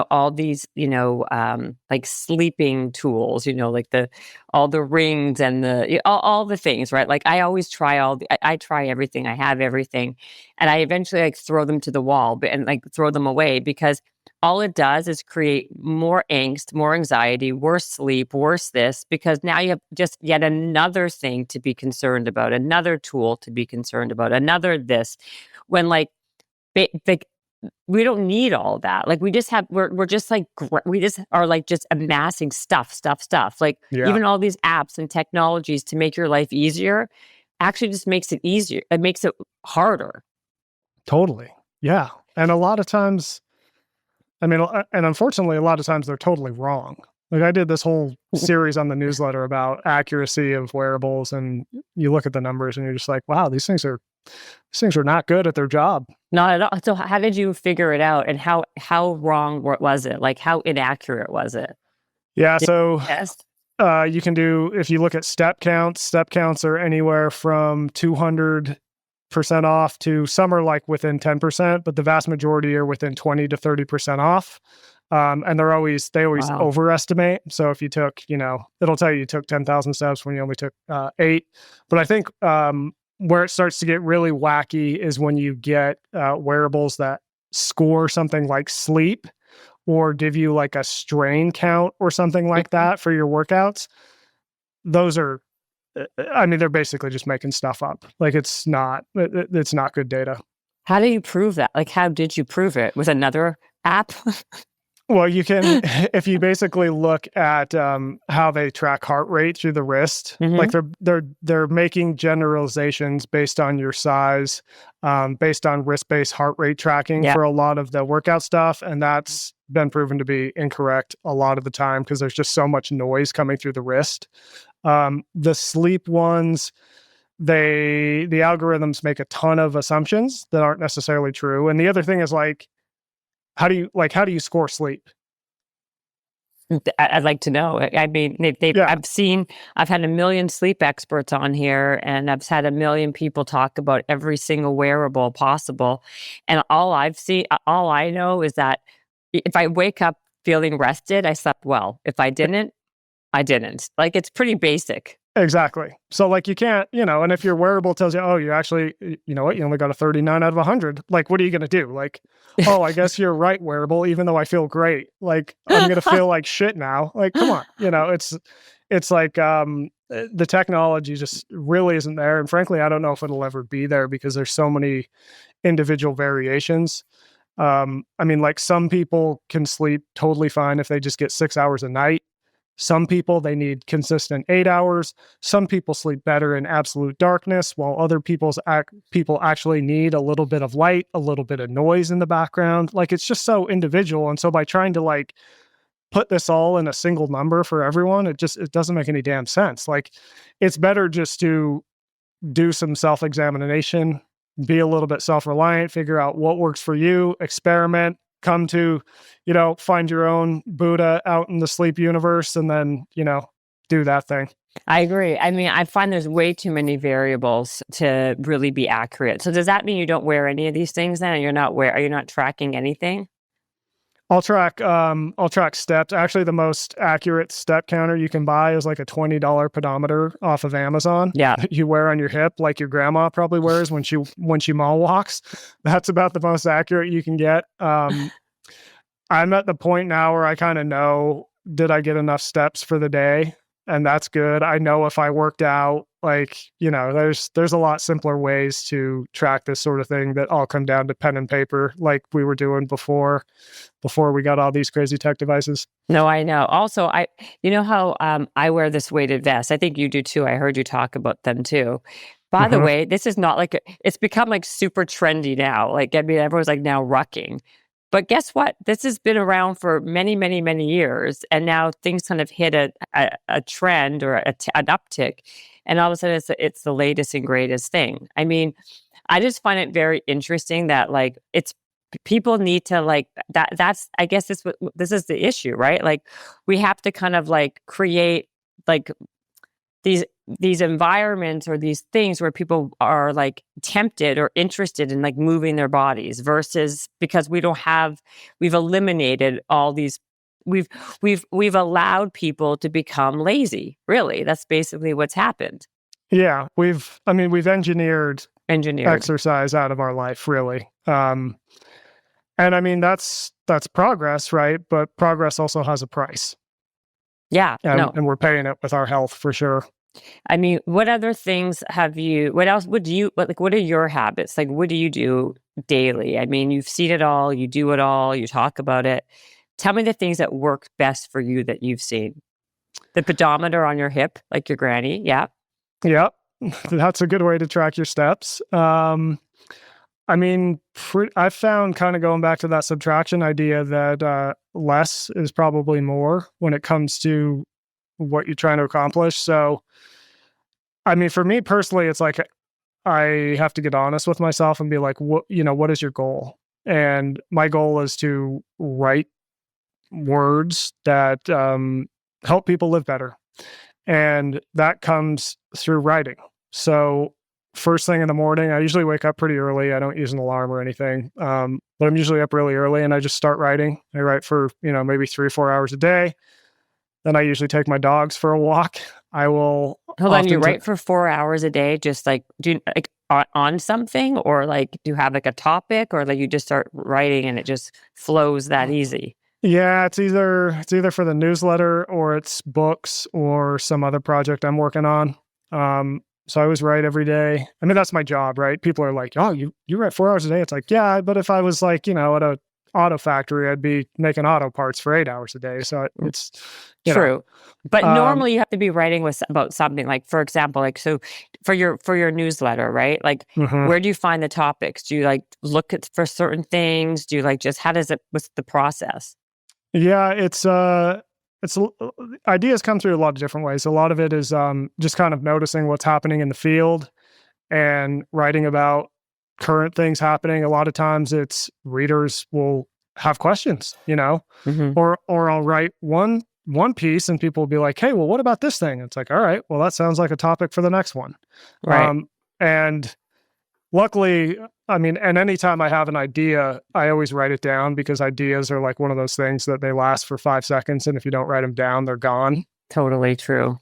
all these, like sleeping tools, like all the rings and all the things, right? Like I always try I try everything, I have everything, and I eventually like throw them to the wall and like throw them away, because all it does is create more angst, more anxiety, worse sleep, worse this, because now you have just yet another thing to be concerned about, another tool to be concerned about, another this, when like we don't need all that. Like we just have, we're just like, we just are like just amassing stuff. Like even all these apps and technologies to make your life easier actually just makes it easier. It makes it harder. Totally. Yeah. And a lot of times, and unfortunately, a lot of times they're totally wrong. Like I did this whole series on the newsletter about accuracy of wearables, and you look at the numbers and you're just like, wow, these things are not good at their job. Not at all. So how did you figure it out, and how wrong was it? Like how inaccurate was it? Yeah. So you can do, if you look at step counts are anywhere from 200% off to some are like within 10%, but the vast majority are within 20 to 30% off. And they always overestimate. So if you took, it'll tell you took 10,000 steps when you only took 8. But I think where it starts to get really wacky is when you get wearables that score something like sleep or give you like a strain count or something like that for your workouts. Those are, they're basically just making stuff up. Like it's not good data. How do you prove that? Like, how did you prove it? With another app? Well, you can, if you basically look at how they track heart rate through the wrist, like they're making generalizations based on your size, based on wrist-based heart rate tracking for a lot of the workout stuff, and that's been proven to be incorrect a lot of the time because there's just so much noise coming through the wrist. The sleep ones, the algorithms make a ton of assumptions that aren't necessarily true, and the other thing is like, how do you score sleep? I'd like to know. I mean, I've had a million sleep experts on here, and I've had a million people talk about every single wearable possible. And all I know is that if I wake up feeling rested, I slept well. If I didn't, I didn't. Like, it's pretty basic. Exactly. So like you can't, and if your wearable tells you, oh, you actually, you know what, you only got a 39 out of 100. Like, what are you going to do? Like, oh, I guess you're right, wearable, even though I feel great. Like, I'm going to feel like shit now. Like, come on, it's like the technology just really isn't there. And frankly, I don't know if it'll ever be there because there's so many individual variations. Like some people can sleep totally fine if they just get 6 hours a night. Some people, they need consistent 8 hours. Some people sleep better in absolute darkness, while other people actually need a little bit of light, a little bit of noise in the background. Like, it's just so individual. And so by trying to like put this all in a single number for everyone, it doesn't make any damn sense. Like, it's better just to do some self-examination, be a little bit self-reliant, figure out what works for you, experiment, come to, find your own Buddha out in the sleep universe, and then, do that thing. I agree. I mean, I find there's way too many variables to really be accurate. So does that mean you don't wear any of these things then? Are you not tracking anything? I'll track steps. Actually, the most accurate step counter you can buy is like a $20 pedometer off of Amazon. Yeah. You wear on your hip like your grandma probably wears when she mall walks. That's about the most accurate you can get. I'm at the point now where I kind of know did I get enough steps for the day? And that's good. I know if I worked out, like, there's a lot simpler ways to track this sort of thing that all come down to pen and paper, like we were doing before we got all these crazy tech devices. No, I know. Also, you know how I wear this weighted vest. I think you do too. I heard you talk about them too. By the Mhm. way, this is not like it's become like super trendy now. Like, I mean, everyone's like now rucking. But guess what? This has been around for many, many, many years, and now things kind of hit a trend or an uptick, and all of a sudden it's the latest and greatest thing. I mean, I just find it very interesting that like people need to like that's I guess this is the issue, right? Like we have to kind of like create like these these environments or these things where people are like tempted or interested in like moving their bodies versus because we've eliminated all these we've allowed people to become lazy. Really, that's basically what's happened. Yeah, we've engineered Engineered. exercise out of our life, really. And I mean, that's progress, right? But progress also has a price, Yeah, and no. we're paying it with our health for sure. I mean, what other things what else would you, what are your habits? Like, what do you do daily? I mean, you've seen it all, you do it all, you talk about it. Tell me the things that work best for you that you've seen. The pedometer on your hip, like your granny. Yeah. Yep, that's a good way to track your steps. I mean, I found, kind of going back to that subtraction idea, that less is probably more when it comes to what you're trying to accomplish. So, I mean, for me personally, it's like I have to get honest with myself and be like, what is your goal? And my goal is to write words that help people live better. And that comes through writing. So, first thing in the morning, I usually wake up pretty early. I don't use an alarm or anything, but I'm usually up really early and I just start writing. I write for, maybe 3 or 4 hours a day. Then I usually take my dogs for a walk. I will Hold on. You often, write for 4 hours a day, just like like on something, or like do you have like a topic, or like you just start writing and it just flows that easy? yeah, it's either for the newsletter or it's books or some other project I'm working on. So I always write every day. I mean, that's my job, right? People are like, "Oh, you write 4 hours a day." It's like, yeah, but if I was like, at a auto factory, I'd be making auto parts for 8 hours a day. So it's, you know, True. But um, normally you have to be writing about something like, for example, like, so for your newsletter, right? Like, mhm. where do you find the topics? Do you like look at for certain things? Do you like just what's the process? Yeah, ideas come through a lot of different ways. A lot of it is just kind of noticing what's happening in the field and writing about current things happening. A lot of times it's readers will have questions, Hmm. or I'll write one piece and people will be like, "Hey, well, what about this thing?" It's like, "All right, well, that sounds like a topic for the next one." Right. Um, and luckily, I mean, and anytime I have an idea, I always write it down because ideas are like one of those things that they last for 5 seconds, and if you don't write them down, they're gone. Totally true.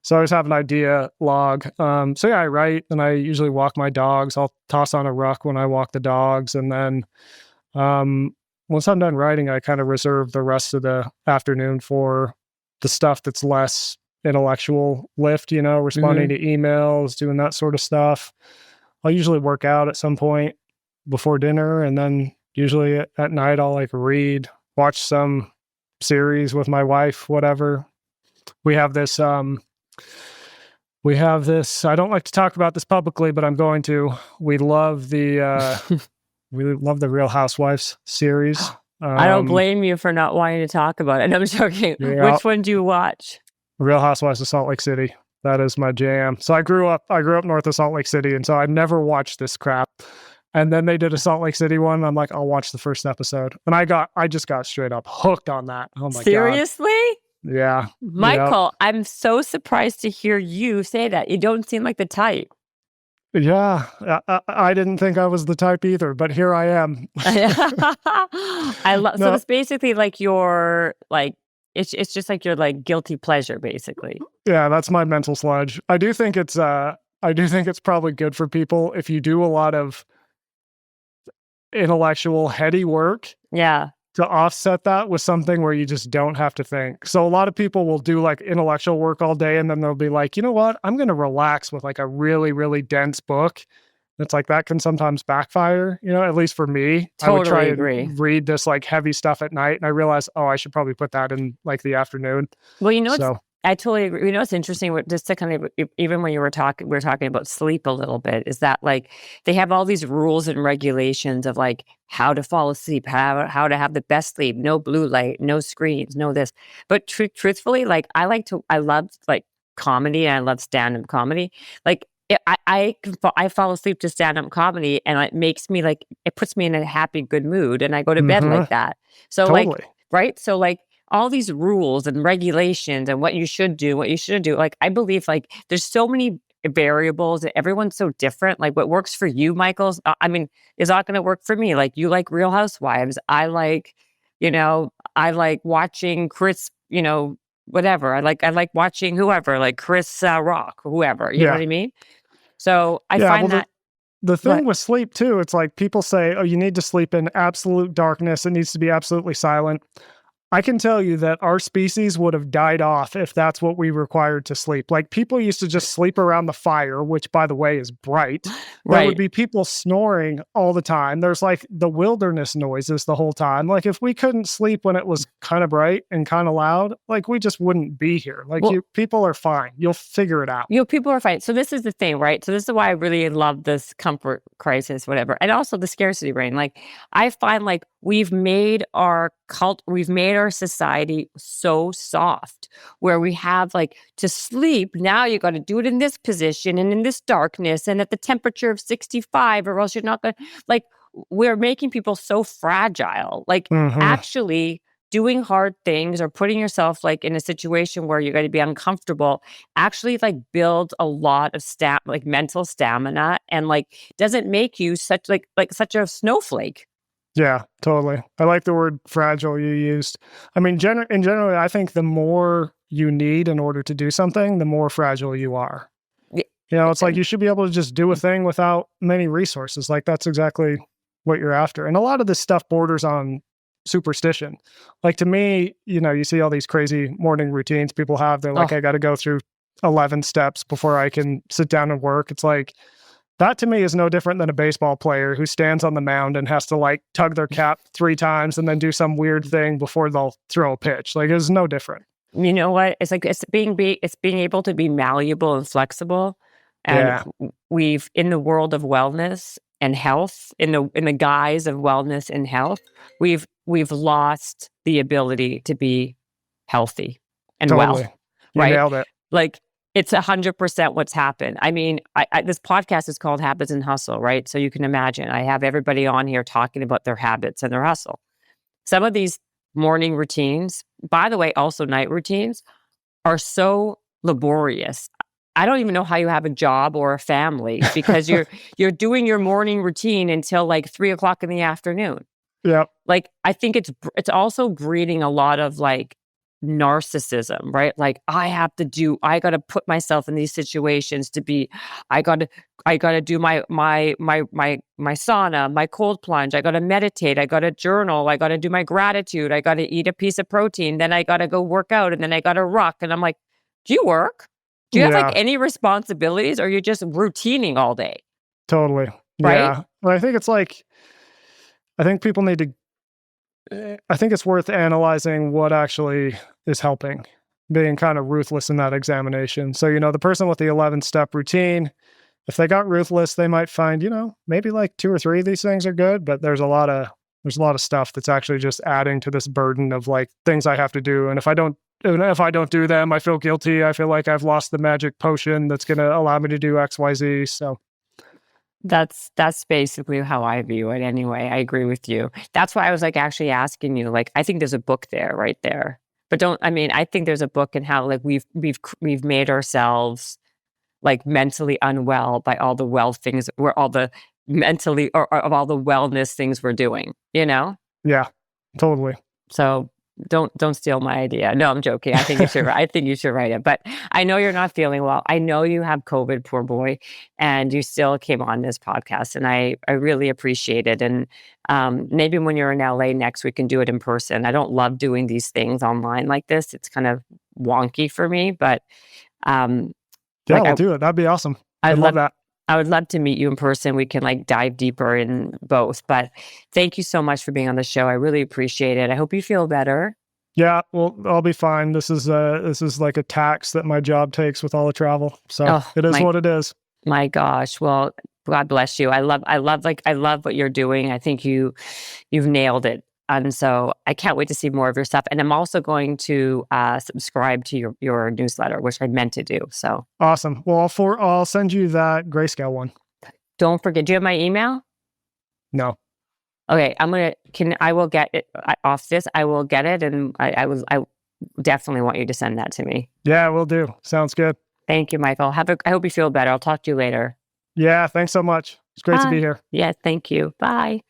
So I always have an idea log. So yeah, I write, and I usually walk my dogs. I'll toss on a ruck when I walk the dogs, and then um, once I'm done writing, I kind of reserve the rest of the afternoon for the stuff that's less intellectual lift. Responding Hmm. to emails, doing that sort of stuff. I'll usually work out at some point before dinner, and then usually at night I'll like read, watch some series with my wife, whatever. We have this I don't like to talk about this publicly, but I'm going to. We love the Real Housewives series. I don't Um blame you for not wanting to talk about it. And I'm joking. yeah, Which one do you watch? Real Housewives of Salt Lake City. That is my jam. So I grew up north of Salt Lake City, and so I never watched this crap. And then they did a Salt Lake City one. I'm like, I'll watch the first episode. And I just got straight up hooked on that. Oh my God. Seriously? Yeah. Yep. Michael, I'm so surprised to hear you say that. You don't seem like the type. Yeah. I didn't think I was the type either, but here I am. I love so No, it's basically like your like it's just like your like guilty pleasure basically. yeah, that's my mental sludge. I do think it's probably good for people if you do a lot of intellectual heady work. Yeah. to offset that with something where you just don't have to think. So a lot of people will do like intellectual work all day and then they'll be like, you know what? I'm going to relax with like a really, really dense book. It's like that can sometimes backfire, at least for me. I would try Totally and agree. read this like heavy stuff at night and I realize, oh, I should probably put that in like the afternoon. Well, So, I totally agree. It's interesting, just to kind of, even when we were talking about sleep a little bit, is that like they have all these rules and regulations of like how to fall asleep, how to have the best sleep, no blue light, no screens, no this. But truthfully, like I love like comedy and I love stand-up comedy. Like I fall asleep to stand-up comedy and it makes me like, it puts me in a happy, good mood and I go to bed like that. So like, totally. right? So like, all these rules and regulations and what you should do, what you shouldn't do. Like, I believe like there's so many variables and everyone's so different. Like what works for you, Michael's, is not going to work for me. Like you like Real Housewives. I like watching Chris, whatever. I like watching whoever, like Chris Rock, whoever, you know Yeah. what I mean? So I Yeah. find Well, that, the but thing with sleep too, it's like people say, oh, you need to sleep in absolute darkness. It needs to be absolutely silent. I can tell you that our species would have died off if that's what we required to sleep. Like people used to just sleep around the fire, which by the way is bright. There would right. be people snoring all the time. There's like the wilderness noises the whole time. Like if we couldn't sleep when it was kind of bright and kind of loud, like we just wouldn't be here. Like Well, people are fine. You'll figure it out. people are fine. So this is the thing, right? So this is why I really love this comfort crisis, whatever, and also the scarcity brain. Like I find like we've made our society so soft, where we have like to sleep now you got to do it in this position and in this darkness and at the temperature of 65, or else you're not gonna like. We're making people so fragile. Like Hmm. actually doing hard things or putting yourself like in a situation where you're going to be uncomfortable actually like builds a lot of like mental stamina and like doesn't make you such a snowflake. Yeah, totally. I like the word fragile you used. I mean, in general, I think the more you need in order to do something, the more fragile you are. Y- It's like you should be able to just do a thing without many resources. Like that's exactly what you're after. And a lot of this stuff borders on superstition. Like to me, you see all these crazy morning routines people have. They're like, Oh, I got to go through 11 steps before I can sit down and work. It's like, that to me is no different than a baseball player who stands on the mound and has to like tug their cap 3 times and then do some weird thing before they'll throw a pitch. Like it's no different. you know what? It's like it's being able to be malleable and flexible, and Yeah, we've in the world of wellness and health, in the guise of wellness and health, we've lost the ability to be healthy and totally. well, You right? nailed it. Like it's 100% what's happened. I mean, this podcast is called Habits and Hustle, right? So you can imagine I have everybody on here talking about their habits and their hustle. Some of these morning routines, by the way, also night routines, are so laborious. I don't even know how you have a job or a family because you're doing your morning routine until like 3 o'clock in the afternoon. Yep. Like I think it's also breeding a lot of like narcissism, right? Like I got to put myself in these situations to be, I got to do my sauna, my cold plunge. I got to meditate. I got to journal. I got to do my gratitude. I got to eat a piece of protein. Then I got to go work out and then I got to rock. And I'm like, do you work? Do you have like Yeah, any responsibilities or you're just routining all day? totally. Right? Yeah. But I think it's like, I think people need to, I think it's worth analyzing what actually is helping, being kind of ruthless in that examination. So, the person with the 11-step routine, if they got ruthless, they might find, maybe like 2 or 3 of these things are good, but there's a lot of stuff that's actually just adding to this burden of like things I have to do. And if I don't do them, I feel guilty. I feel like I've lost the magic potion that's going to allow me to do XYZ. So, That's basically how I view it anyway. I agree with you. That's why I was like actually asking you, like, I think there's a book there, right there. But I think there's a book in how like we've made ourselves like mentally unwell by all the well things, where all the mentally or of all the wellness things we're doing, yeah, totally. So don't steal my idea. No, I'm joking. I think you should. I think you should write it. But I know you're not feeling well. I know you have COVID, poor boy, and you still came on this podcast, and I really appreciate it. And maybe when you're in LA next, we can do it in person. I don't love doing these things online like this. It's kind of wonky for me, but Yeah, like we'll do it. That'd be awesome. I'd I'd love that. I would love to meet you in person. We can like dive deeper in both. But thank you so much for being on the show. I really appreciate it. I hope you feel better. Yeah, well, I'll be fine. This is like a tax that my job takes with all the travel. So Oh, it is what it is. my gosh. Well, God bless you. I love what you're doing. I think you've nailed it. And so I can't wait to see more of your stuff. And I'm also going to subscribe to your newsletter, which I meant to do. So Awesome. Well, I'll send you that grayscale one. don't forget. Do you have my email? No. Okay, I will get it off this. I will get it, and I definitely want you to send that to me. Yeah, we'll do. Sounds good. Thank you, Michael. I hope you feel better. I'll talk to you later. Yeah, thanks so much. It's great to be here. Yeah, thank you. Bye.